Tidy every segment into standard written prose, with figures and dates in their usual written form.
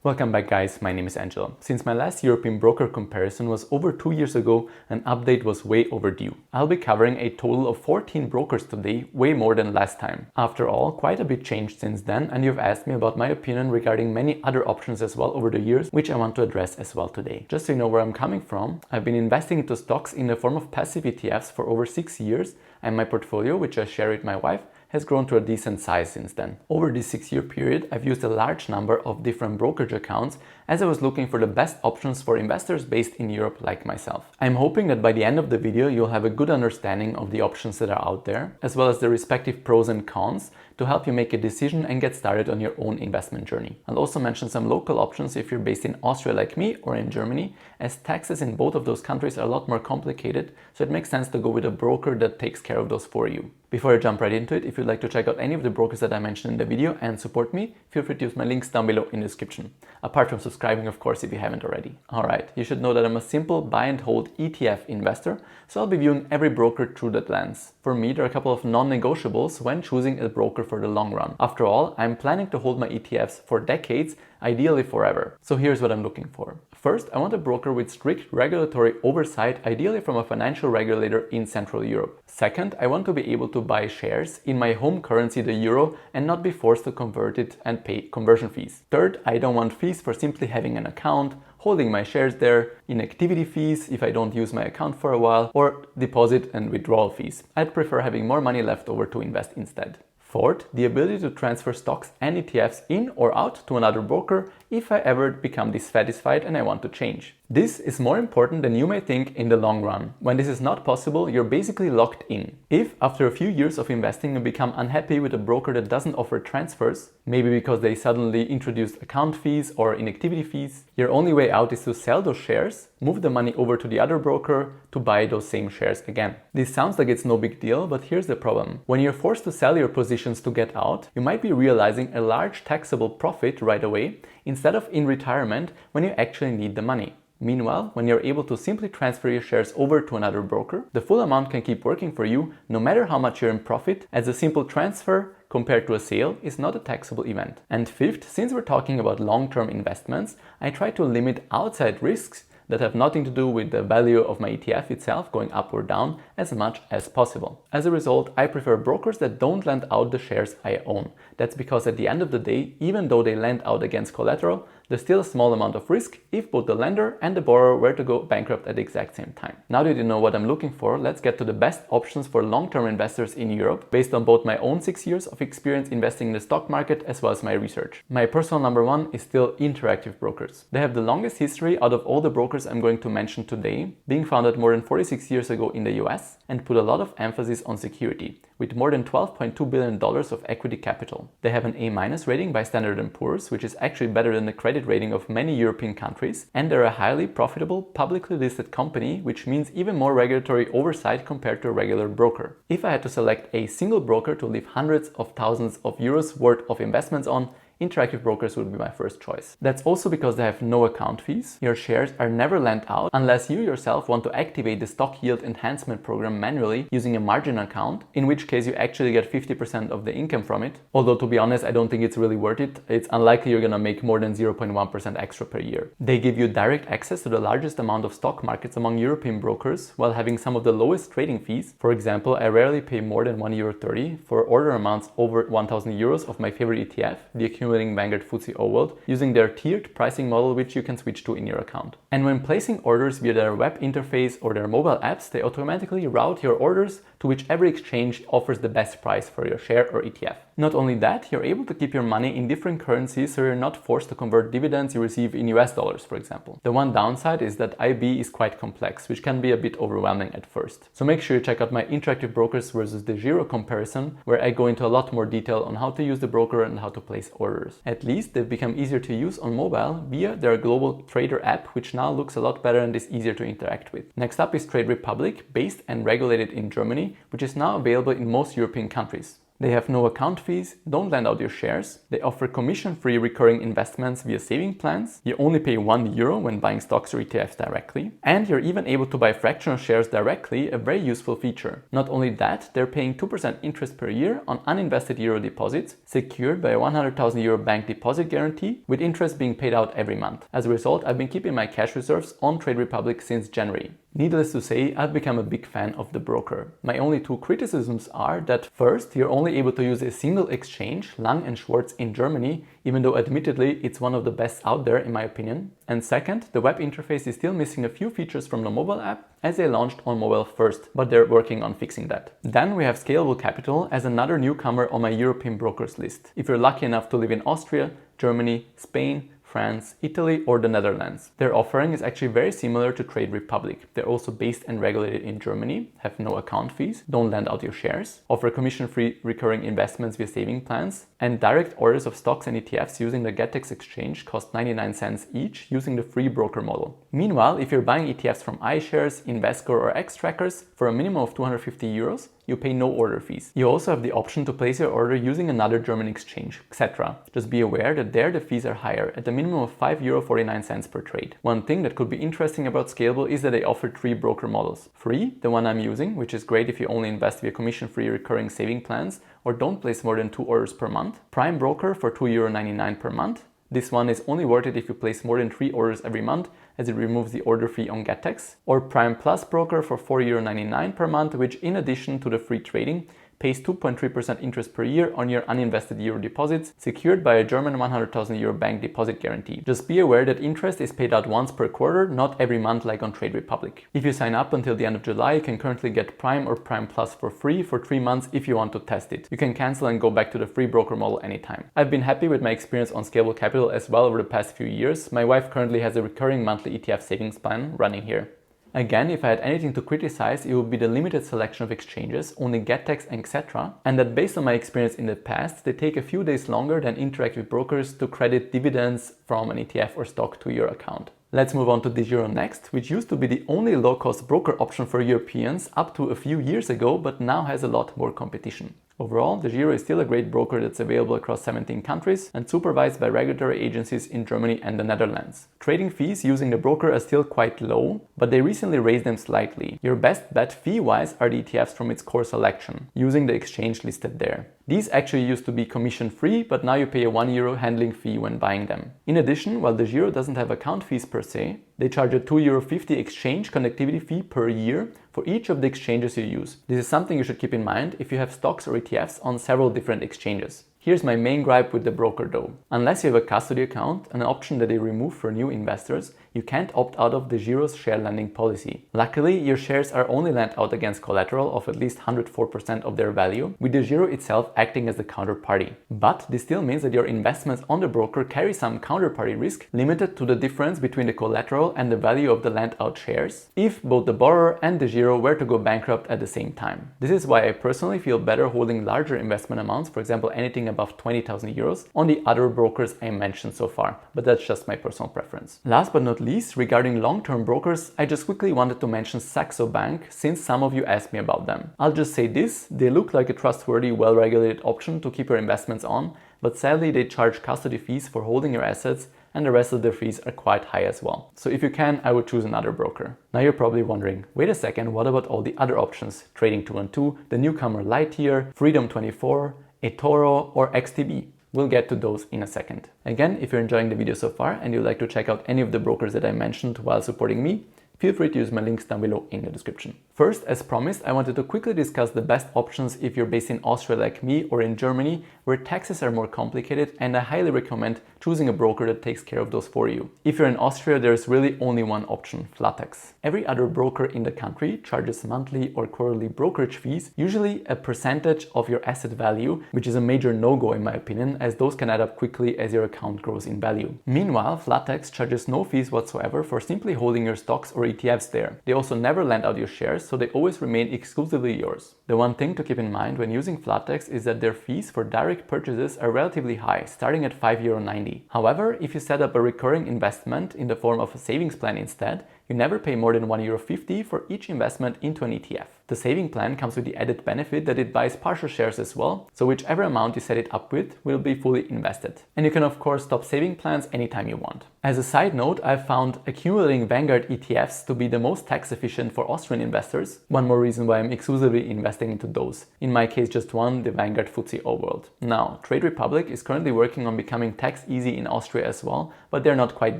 Welcome back guys, my name is Angelo. Since my last European broker comparison was over 2 years ago, an update was way overdue. I'll be covering a total of 14 brokers today, way more than last time. After all, quite a bit changed since then, and you've asked me about my opinion regarding many other options as well over the years, which I want to address as well today. Just so you know where I'm coming from, I've been investing into stocks in the form of passive ETFs for over 6 years, and my portfolio, which I share with my wife, has grown to a decent size since then. Over this 6-year period, I've used a large number of different brokerage accounts as I was looking for the best options for investors based in Europe like myself. I'm hoping that by the end of the video, you'll have a good understanding of the options that are out there, as well as the respective pros and cons to help you make a decision and get started on your own investment journey. I'll also mention some local options if you're based in Austria like me or in Germany, as taxes in both of those countries are a lot more complicated, so it makes sense to go with a broker that takes care of those for you. Before I jump right into it, if you'd like to check out any of the brokers that I mentioned in the video and support me, feel free to use my links down below in the description. Apart from subscribing, of course, if you haven't already. Alright, you should know that I'm a simple buy and hold ETF investor, so I'll be viewing every broker through that lens. For me, there are a couple of non-negotiables when choosing a broker for the long run. After all, I'm planning to hold my ETFs for decades, ideally forever. So here's what I'm looking for. First, I want a broker with strict regulatory oversight, ideally from a financial regulator in Central Europe. Second, I want to be able to buy shares in my home currency, the euro, and not be forced to convert it and pay conversion fees. Third, I don't want fees for simply having an account, holding my shares there, inactivity fees if I don't use my account for a while, or deposit and withdrawal fees. I'd prefer having more money left over to invest instead. Fourth, the ability to transfer stocks and ETFs in or out to another broker if I ever become dissatisfied and I want to change. This is more important than you may think in the long run. When this is not possible, you're basically locked in. If after a few years of investing you become unhappy with a broker that doesn't offer transfers, maybe because they suddenly introduced account fees or inactivity fees, your only way out is to sell those shares, move the money over to the other broker to buy those same shares again. This sounds like it's no big deal, but here's the problem. When you're forced to sell your positions to get out, you might be realizing a large taxable profit right away instead of in retirement when you actually need the money. Meanwhile, when you're able to simply transfer your shares over to another broker, the full amount can keep working for you no matter how much you're in profit, as a simple transfer compared to a sale is not a taxable event. And fifth, since we're talking about long-term investments, I try to limit outside risks that have nothing to do with the value of my ETF itself going up or down as much as possible. As a result, I prefer brokers that don't lend out the shares I own. That's because at the end of the day, even though they lend out against collateral, there's still a small amount of risk if both the lender and the borrower were to go bankrupt at the exact same time. Now that you know what I'm looking for, let's get to the best options for long-term investors in Europe based on both my own 6 years of experience investing in the stock market as well as my research. My personal number one is still Interactive Brokers. They have the longest history out of all the brokers I'm going to mention today, being founded more than 46 years ago in the US, and put a lot of emphasis on security, with more than $12.2 billion of equity capital. They have an A- rating by Standard & Poor's, which is actually better than the credit rating of many European countries, and they're a highly profitable, publicly listed company, which means even more regulatory oversight compared to a regular broker. If I had to select a single broker to leave hundreds of thousands of euros worth of investments on, Interactive Brokers would be my first choice. That's also because they have no account fees. Your shares are never lent out unless you yourself want to activate the stock yield enhancement program manually using a margin account, in which case you actually get 50% of the income from it. Although to be honest, I don't think it's really worth it. It's unlikely you're gonna make more than 0.1% extra per year. They give you direct access to the largest amount of stock markets among European brokers while having some of the lowest trading fees. For example, I rarely pay more than €1.30 for order amounts over 1,000 euros of my favorite ETF, the accumulating Vanguard FTSE World, using their tiered pricing model, which you can switch to in your account. And when placing orders via their web interface or their mobile apps, they automatically route your orders to whichever exchange offers the best price for your share or ETF. Not only that, you're able to keep your money in different currencies, so you're not forced to convert dividends you receive in US dollars, for example. The one downside is that IB is quite complex, which can be a bit overwhelming at first. So make sure you check out my Interactive Brokers versus Degiro comparison, where I go into a lot more detail on how to use the broker and how to place orders. At least they've become easier to use on mobile via their global trader app, which now looks a lot better and is easier to interact with. Next up is Trade Republic, based and regulated in Germany, which is now available in most European countries. They have no account fees, don't lend out your shares, they offer commission-free recurring investments via saving plans, you only pay €1 when buying stocks or ETFs directly, and you're even able to buy fractional shares directly, a very useful feature. Not only that, they're paying 2% interest per year on uninvested euro deposits, secured by a €100,000 bank deposit guarantee, with interest being paid out every month. As a result, I've been keeping my cash reserves on Trade Republic since January. Needless to say, I've become a big fan of the broker. My only two criticisms are that first, you're only able to use a single exchange, Lang & Schwarz in Germany, even though admittedly it's one of the best out there in my opinion. And second, the web interface is still missing a few features from the mobile app as they launched on mobile first, but they're working on fixing that. Then we have Scalable Capital as another newcomer on my European brokers list. If you're lucky enough to live in Austria, Germany, Spain, France, Italy or the Netherlands. Their offering is actually very similar to Trade Republic. They're also based and regulated in Germany, have no account fees, don't lend out your shares, offer commission-free recurring investments via saving plans, and direct orders of stocks and ETFs using the Getex exchange cost 99 cents each using the free broker model. Meanwhile, if you're buying ETFs from iShares, Invesco or Xtrackers for a minimum of €250, you pay no order fees. You also have the option to place your order using another German exchange, etc. Just be aware that there the fees are higher, at a minimum of €5.49 per trade. One thing that could be interesting about Scalable is that they offer 3 broker models. Free, the one I'm using, which is great if you only invest via commission-free recurring saving plans or don't place more than 2 orders per month. Prime Broker for €2.99 per month. This one is only worth it if you place more than 3 orders every month, as it removes the order fee on Getex. Or Prime Plus Broker for €4.99 per month, which in addition to the free trading, pays 2.3% interest per year on your uninvested euro deposits, secured by a German €100,000 bank deposit guarantee. Just be aware that interest is paid out once per quarter, not every month like on Trade Republic. If you sign up until the end of July, you can currently get Prime or Prime Plus for free for 3 months if you want to test it. You can cancel and go back to the free broker model anytime. I've been happy with my experience on Scalable Capital as well over the past few years. My wife currently has a recurring monthly ETF savings plan running here. Again, if I had anything to criticize, it would be the limited selection of exchanges, only Getex, etc. And that based on my experience in the past, they take a few days longer than interactive brokers to credit dividends from an ETF or stock to your account. Let's move on to Degiro next, which used to be the only low-cost broker option for Europeans up to a few years ago, but now has a lot more competition. Overall, Degiro is still a great broker that's available across 17 countries and supervised by regulatory agencies in Germany and the Netherlands. Trading fees using the broker are still quite low, but they recently raised them slightly. Your best bet fee-wise are the ETFs from its core selection, using the exchange listed there. These actually used to be commission-free, but now you pay a €1 handling fee when buying them. In addition, while Degiro doesn't have account fees per se, they charge a €2.50 exchange connectivity fee per year for each of the exchanges you use. This is something you should keep in mind if you have stocks or ETFs on several different exchanges. Here's my main gripe with the broker though. Unless you have a custody account, an option that they remove for new investors, you can't opt out of Degiro's share lending policy. Luckily, your shares are only lent out against collateral of at least 104% of their value, with Degiro itself acting as the counterparty. But this still means that your investments on the broker carry some counterparty risk limited to the difference between the collateral and the value of the lent out shares, if both the borrower and Degiro were to go bankrupt at the same time. This is why I personally feel better holding larger investment amounts, for example anything above €20,000, on the other brokers I mentioned so far, but that's just my personal preference. Last but not least, regarding long-term brokers, I just quickly wanted to mention Saxo Bank, since some of you asked me about them. I'll just say this, they look like a trustworthy, well-regulated option to keep your investments on, but sadly they charge custody fees for holding your assets, and the rest of their fees are quite high as well. So if you can, I would choose another broker. Now you're probably wondering, wait a second, what about all the other options? Trading 212, the newcomer Lightyear, Freedom24, eToro or XTB. We'll get to those in a second. Again, if you're enjoying the video so far and you'd like to check out any of the brokers that I mentioned while supporting me, feel free to use my links down below in the description. First, as promised, I wanted to quickly discuss the best options if you're based in Austria like me or in Germany, where taxes are more complicated, and I highly recommend choosing a broker that takes care of those for you. If you're in Austria, there's really only one option, Flatex. Every other broker in the country charges monthly or quarterly brokerage fees, usually a percentage of your asset value, which is a major no-go in my opinion, as those can add up quickly as your account grows in value. Meanwhile, Flatex charges no fees whatsoever for simply holding your stocks or ETFs there. They also never lend out your shares, so they always remain exclusively yours. The one thing to keep in mind when using Flatex is that their fees for direct purchases are relatively high, starting at €5.90. However, if you set up a recurring investment in the form of a savings plan instead, You never pay more than €1.50 for each investment into an ETF. The saving plan comes with the added benefit that it buys partial shares as well, so whichever amount you set it up with will be fully invested. And you can of course stop saving plans anytime you want. As a side note, I've found accumulating Vanguard ETFs to be the most tax efficient for Austrian investors. One more reason why I'm exclusively investing into those. In my case, just one, the Vanguard FTSE All-World. Now, Trade Republic is currently working on becoming tax easy in Austria as well, but they're not quite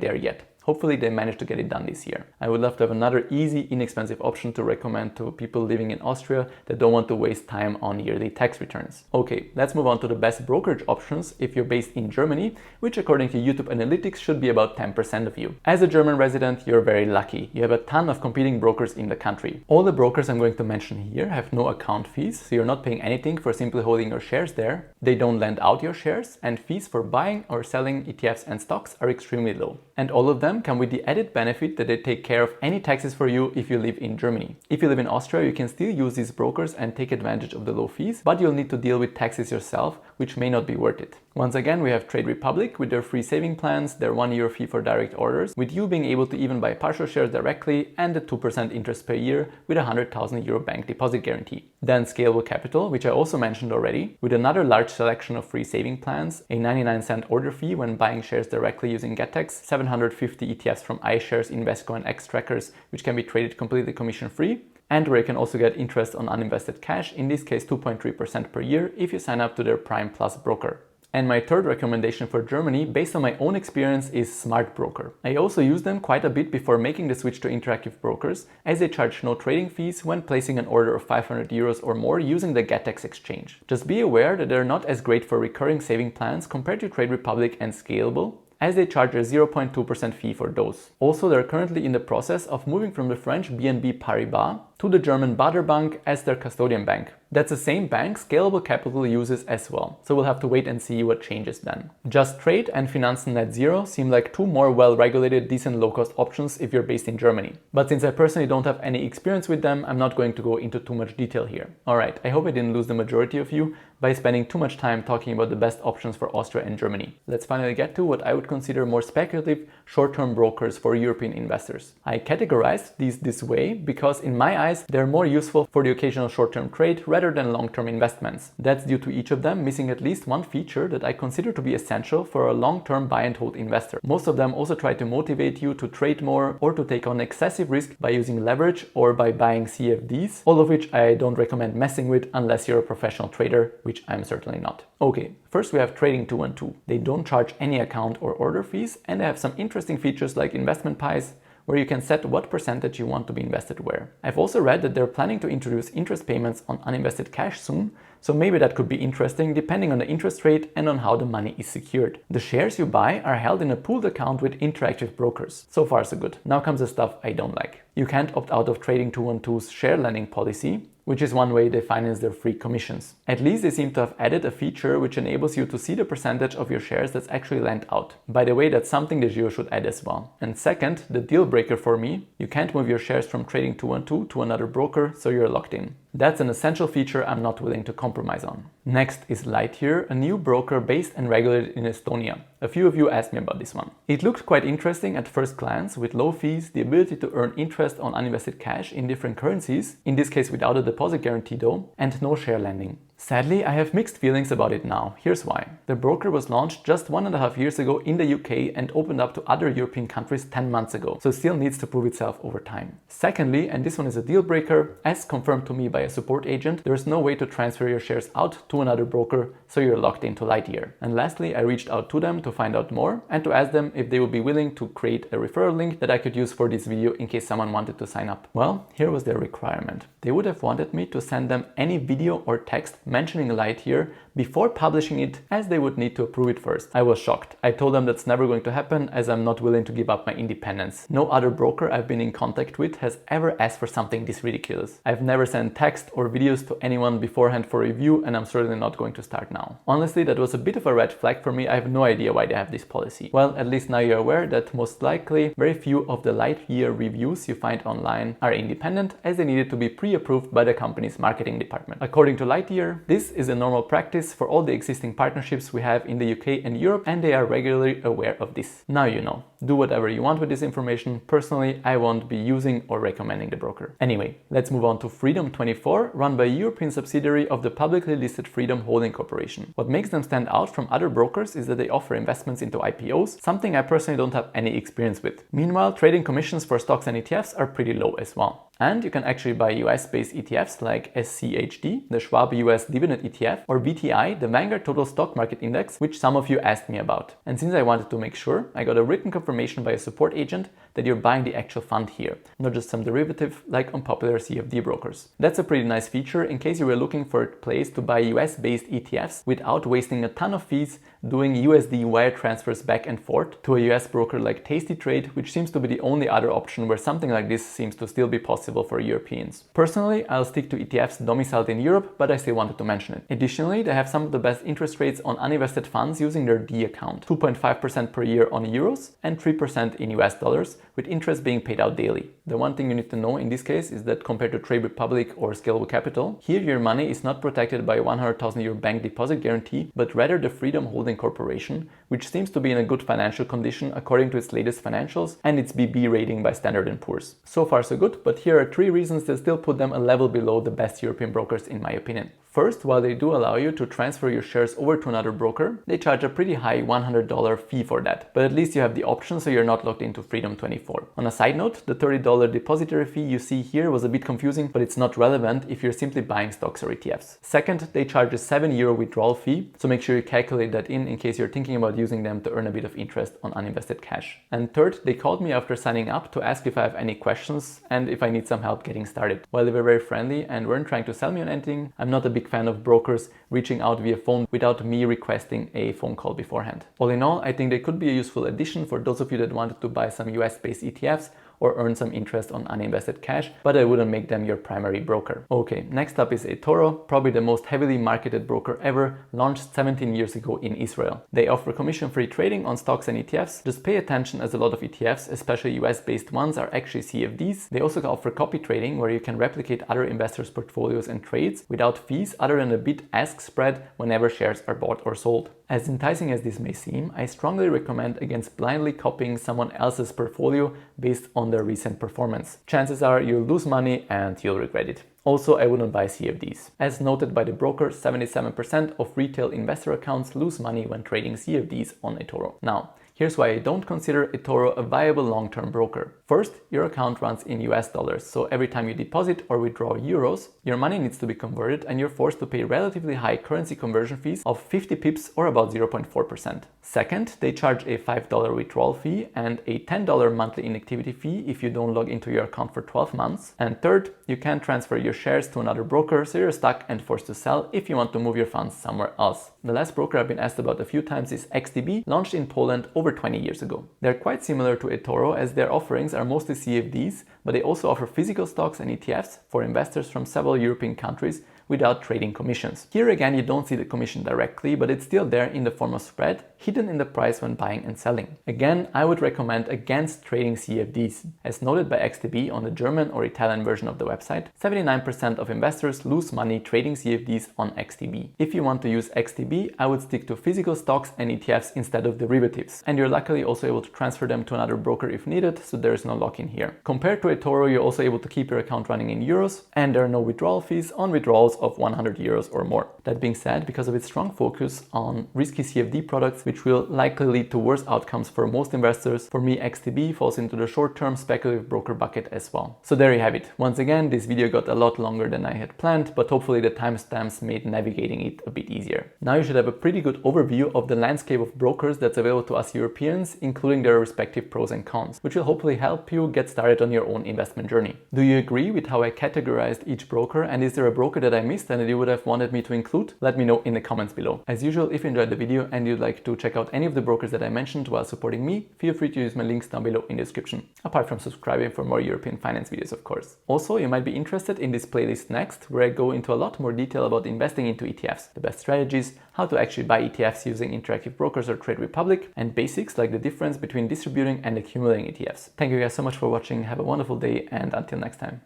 there yet. Hopefully they manage to get it done this year. I would love to have another easy, inexpensive option to recommend to people living in Austria that don't want to waste time on yearly tax returns. Okay, let's move on to the best brokerage options if you're based in Germany, which according to YouTube Analytics should be about 10% of you. As a German resident, you're very lucky. You have a ton of competing brokers in the country. All the brokers I'm going to mention here have no account fees, so you're not paying anything for simply holding your shares there. They don't lend out your shares, and fees for buying or selling ETFs and stocks are extremely low. And all of them come with the added benefit that they take care of any taxes for you if you live in Germany. If you live in Austria, you can still use these brokers and take advantage of the low fees, but you'll need to deal with taxes yourself, which may not be worth it. Once again, we have Trade Republic with their free saving plans, their €1 fee for direct orders, with you being able to even buy partial shares directly, and the 2% interest per year with a €100,000 bank deposit guarantee. Then Scalable Capital, which I also mentioned already, with another large selection of free saving plans, a 99-cent order fee when buying shares directly using GetEx, 750 ETFs from iShares, Invesco and Xtrackers, which can be traded completely commission-free, and where you can also get interest on uninvested cash, in this case 2.3% per year if you sign up to their Prime Plus broker. And my third recommendation for Germany, based on my own experience, is Smartbroker. I also used them quite a bit before making the switch to interactive brokers, as they charge no trading fees when placing an order of €500 or more using the GetEx exchange. Just be aware that they're not as great for recurring saving plans compared to Trade Republic and Scalable, as they charge a 0.2% fee for those. Also, they're currently in the process of moving from the French BNP Paribas to the German Baader Bank as their custodian bank. That's the same bank Scalable Capital uses as well, so we'll have to wait and see what changes then. Just Trade and Finanzen Net Zero seem like two more well-regulated, decent low-cost options if you're based in Germany. But since I personally don't have any experience with them, I'm not going to go into too much detail here. Alright, I hope I didn't lose the majority of you by spending too much time talking about the best options for Austria and Germany. Let's finally get to what I would consider more speculative, short-term brokers for European investors. I categorize these this way because in my eyes, they're more useful for the occasional short-term trade rather than long-term investments. That's due to each of them missing at least one feature that I consider to be essential for a long-term buy and hold investor. Most of them also try to motivate you to trade more or to take on excessive risk by using leverage or by buying CFDs, all of which I don't recommend messing with unless you're a professional trader, which I'm certainly not. Okay, first we have Trading 212. They don't charge any account or order fees, and they have some interesting features like investment pies, where you can set what percentage you want to be invested where. I've also read that they're planning to introduce interest payments on uninvested cash soon, so maybe that could be interesting depending on the interest rate and on how the money is secured. The shares you buy are held in a pooled account with interactive brokers. So far so good. Now comes the stuff I don't like. You can't opt out of Trading 212's share lending policy, which is one way they finance their free commissions. At least they seem to have added a feature which enables you to see the percentage of your shares that's actually lent out. By the way, that's something Degiro should add as well. And second, the deal breaker for me, you can't move your shares from Trading 212 to another broker, so you're locked in. That's an essential feature I'm not willing to compromise on. Next is Lightyear, a new broker based and regulated in Estonia. A few of you asked me about this one. It looked quite interesting at first glance, with low fees, the ability to earn interest on uninvested cash in different currencies, in this case without a deposit guarantee though, and no share lending. Sadly, I have mixed feelings about it now. Here's why. The broker was launched just 1.5 years ago in the UK and opened up to other European countries 10 months ago, so still needs to prove itself over time. Secondly, and this one is a deal breaker, as confirmed to me by a support agent, there is no way to transfer your shares out to another broker, so you're locked into Lightyear. And lastly, I reached out to them to find out more and to ask them if they would be willing to create a referral link that I could use for this video in case someone wanted to sign up. Well, here was their requirement. They would have wanted me to send them any video or text mentioning Lightyear before publishing it, as they would need to approve it first. I was shocked. I told them that's never going to happen, as I'm not willing to give up my independence. No other broker I've been in contact with has ever asked for something this ridiculous. I've never sent text or videos to anyone beforehand for review, and I'm certainly not going to start now. Honestly, that was a bit of a red flag for me. I have no idea why they have this policy. Well, at least now you're aware that most likely very few of the Lightyear reviews you find online are independent, as they needed to be pre-approved by the company's marketing department. According to Lightyear, this is a normal practice this for all the existing partnerships we have in the UK and Europe, and they are regularly aware of this. Now you know. Do whatever you want with this information. Personally, I won't be using or recommending the broker. Anyway, let's move on to Freedom24, run by a European subsidiary of the publicly listed Freedom Holding Corporation. What makes them stand out from other brokers is that they offer investments into IPOs, something I personally don't have any experience with. Meanwhile, trading commissions for stocks and ETFs are pretty low as well. And you can actually buy US-based ETFs like SCHD, the Schwab US Dividend ETF, or VTI, the Vanguard Total Stock Market Index, which some of you asked me about. And since I wanted to make sure, I got a written confirmation by a support agent that you're buying the actual fund here, not just some derivative like on popular CFD brokers. That's a pretty nice feature in case you were looking for a place to buy US-based ETFs without wasting a ton of fees doing USD wire transfers back and forth to a US broker like tastytrade, which seems to be the only other option where something like this seems to still be possible for Europeans. Personally, I'll stick to ETFs domiciled in Europe, but I still wanted to mention it. Additionally, they have some of the best interest rates on uninvested funds using their D account, 2.5% per year on euros and 3% in US dollars, with interest being paid out daily. The one thing you need to know in this case is that compared to Trade Republic or Scalable Capital, here your money is not protected by a 100,000 euro bank deposit guarantee, but rather the Freedom Holding Corporation, which seems to be in a good financial condition according to its latest financials and its BB rating by Standard & Poor's. So far so good, but here are 3 reasons that still put them a level below the best European brokers in my opinion. First, while they do allow you to transfer your shares over to another broker, they charge a pretty high $100 fee for that. But at least you have the option, so you're not locked into Freedom24. On a side note, the $30 depository fee you see here was a bit confusing, but it's not relevant if you're simply buying stocks or ETFs. Second, they charge a €7 withdrawal fee, so make sure you calculate that in case you're thinking about using them to earn a bit of interest on uninvested cash. And third, they called me after signing up to ask if I have any questions and if I need some help getting started. While they were very friendly and weren't trying to sell me on anything, I'm not a big fan of brokers reaching out via phone without me requesting a phone call beforehand. All in all, I think they could be a useful addition for those of you that wanted to buy some US-based ETFs or earn some interest on uninvested cash, but I wouldn't make them your primary broker. Okay, next up is eToro, probably the most heavily marketed broker ever, launched 17 years ago in Israel. They offer commission-free trading on stocks and ETFs. Just pay attention as a lot of ETFs, especially US-based ones, are actually CFDs. They also offer copy trading where you can replicate other investors' portfolios and trades without fees other than a bid-ask spread whenever shares are bought or sold. As enticing as this may seem, I strongly recommend against blindly copying someone else's portfolio based on their recent performance. Chances are you'll lose money and you'll regret it. Also, I wouldn't buy CFDs. As noted by the broker, 77% of retail investor accounts lose money when trading CFDs on eToro. Now, here's why I don't consider eToro a viable long-term broker. First, your account runs in US dollars, so every time you deposit or withdraw euros, your money needs to be converted and you're forced to pay relatively high currency conversion fees of 50 pips or about 0.4%. Second, they charge a $5 withdrawal fee and a $10 monthly inactivity fee if you don't log into your account for 12 months. And third, you can't transfer your shares to another broker, so you're stuck and forced to sell if you want to move your funds somewhere else. The last broker I've been asked about a few times is XTB, launched in Poland over 20 years ago. They're quite similar to eToro as their offerings are mostly CFDs, but they also offer physical stocks and ETFs for investors from several European countries without trading commissions. Here again, you don't see the commission directly, but it's still there in the form of spread, hidden in the price when buying and selling. Again, I would recommend against trading CFDs. As noted by XTB on the German or Italian version of the website, 79% of investors lose money trading CFDs on XTB. If you want to use XTB, I would stick to physical stocks and ETFs instead of derivatives. And you're luckily also able to transfer them to another broker if needed, so there is no lock-in here. Compared to eToro, you're also able to keep your account running in euros, and there are no withdrawal fees on withdrawals of 100 euros or more. That being said, because of its strong focus on risky CFD products, which will likely lead to worse outcomes for most investors, for me XTB falls into the short-term speculative broker bucket as well. So there you have it. Once again, this video got a lot longer than I had planned, but hopefully the timestamps made navigating it a bit easier. Now you should have a pretty good overview of the landscape of brokers that's available to us Europeans, including their respective pros and cons, which will hopefully help you get started on your own investment journey. Do you agree with how I categorized each broker, and is there a broker that I missed and that you would have wanted me to include? Let me know in the comments below. As usual, if you enjoyed the video and you'd like to check out any of the brokers that I mentioned while supporting me, feel free to use my links down below in the description, apart from subscribing for more European finance videos, of course. Also, you might be interested in this playlist next, where I go into a lot more detail about investing into ETFs, the best strategies, how to actually buy ETFs using interactive brokers or Trade Republic, and basics like the difference between distributing and accumulating ETFs. Thank you guys so much for watching, have a wonderful day, and until next time.